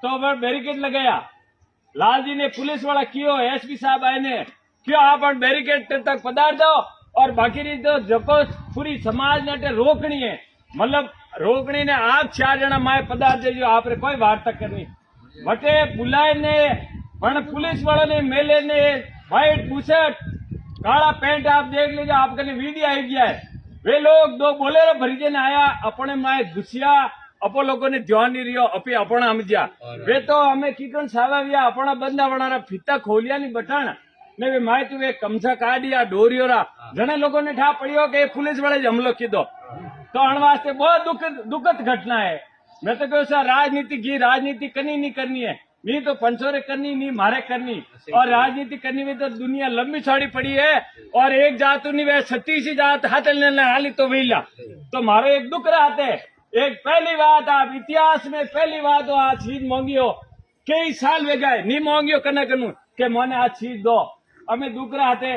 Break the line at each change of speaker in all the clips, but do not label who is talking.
तो वह बैरिकेड लगाया। लाल जी ने पुलिस वाला क्यों एसपी साहब आए ने क्यों आप बैरिकेड तक पधार जाओ और बाकी रही तो जको पूरी समाज ने रोकनी है मतलब रोकनी ने आप 4 जना माए पधार देजो आपने कोई वार्ता करनी वटे बुलाए ने पण पुलिस वालों ने मेले ने व्हाइट बुशर्ट काला पेंट आप देख लीजिए आपके वीडियो आई गया है। वे लोग 2 बोलेरो भरी ने आया अपने माए घुसिया अपो लोगों ने ध्यान नहीं रियो अपे अपना समझा वे तो हमें कीकण सावाविया अपना बंदा वणारा फीता खोलिया नहीं बटाण ने वे माए तू वे कमसा काढ़िया डोरियोरा घणे लोगों ने ठा पड़ियो के पुलिस वाले हमलो कीधो तो अण वास्ते बहुत दुखद घटना है। मैं तो कहूं सर राजनीति कनी नहीं करनी है नहीं तो पंचोरे करनी नहीं मारे करनी और राजनीति करनी में तो दुनिया लंबी चौड़ी पड़ी है और एक जात नहीं वे 36 जात हाथ हाली तो वेला तो मारो एक दुख रहते है। एक पहली बात आप इतिहास में पहली बात हो आज चीज मांगियो कई साल वे गए नहीं मांगियो कना कनु के मोने आज चीज दो हमें दुख रहते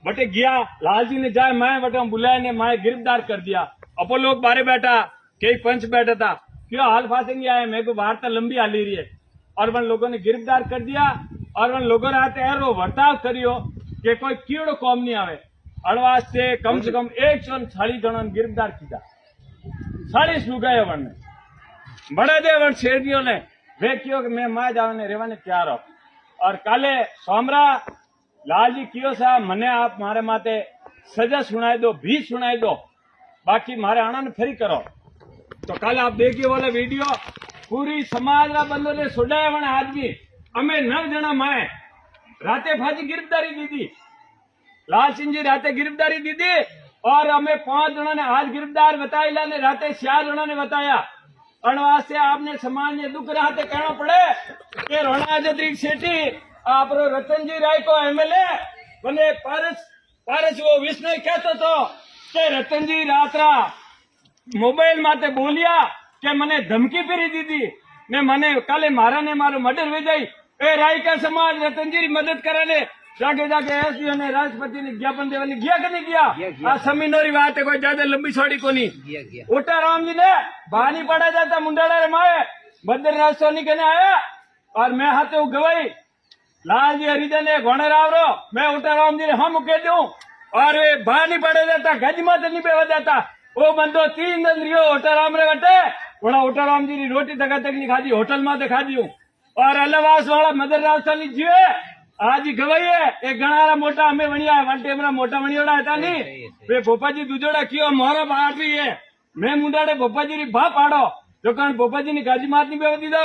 बटे गया लालजी ने जाए मैं बटे बुलाए ने मैं गिरफ्तार कर दिया अपो लोग बारे बैठा कई पंच बैठा था क्यों हाल फासे नहीं आया मेरे को वार्ता लंबी हाली रही है और वन लोगों ने गिरफ्तार कर दिया और वन लोगों ने आते एरो वर्ताव करियो कि कोई कीड़ो कौम नहीं आवे अड़वास से कम 140 जन गिरफ्तार किया 40 लुगाए वन बड़े दे वन शेरदियों ने वे कियो कि मैं मां जाने रेवाने तैयार हो और काले सोमरा लालजी कियो साहब मने आप मारे माते सजा सुनाई दो भी सुनाई दो बाकी मारे आना ने फ्री करो तो कल आप देखिए वाला वीडियो पूरी समाज ना बंदों ने सुनाया वन आदमी हमें 9 जना माए राते फाजी गिरफ्तारी दी थी लाल सिंह जी राते गिरफ्तारी दी थी और हमें 5 जना ने आज गिरफ्तार बताया ने राते 4 जना ने बताया अणवास से आपने समाज ने दुख रहते कहना पड़े कि रोना जद्रिक सेठी आप रतन जी राय को एमएलए बने पारस वो विष्णु कहते तो कि रतन जी रात्रा मोबाइल माते बोलिया के मने धमकी फिरी दी थी ने मने काले मारा ने मारो मर्डर हो जाई ए राय का समाज रतन जी मदद करे ने जाके एसपी ने राष्ट्रपति ने ज्ञापन देवानी गया कि नहीं गया आ समीनोरी बात है कोई ज्यादा लंबी छोड़ी को नहीं उठा राम जी ने बानी पड़ा जाता मुंडाड़ा रे माए बद्रीनाथ सोनी के आया और मैं हाथे गवाई लाल जी हरिजन घोड़े रावरो मैं उठा राम जी ने हम कह दूं और बानी पड़ा जाता गज मत नहीं बेवा जाता वो बंदो 3 दिन रियो उठा राम रे वटे वड़ा उठा राम जी रोटी तक नहीं खाधी होटल में खा दी और अलवास वाला मदर राजस्थानी जीवे आज गवाई है एक गणारा मोटा हमें वणिया वन टेमरा मोटा वणियोड़ा था नहीं वे भोपाजी दुजोड़ा कियो मोरा बाटी है मैं मुंडाड़े भोपाजी री भा पाड़ो जो कारण भोपाजी ने गाजी मात नहीं बेवा दीदो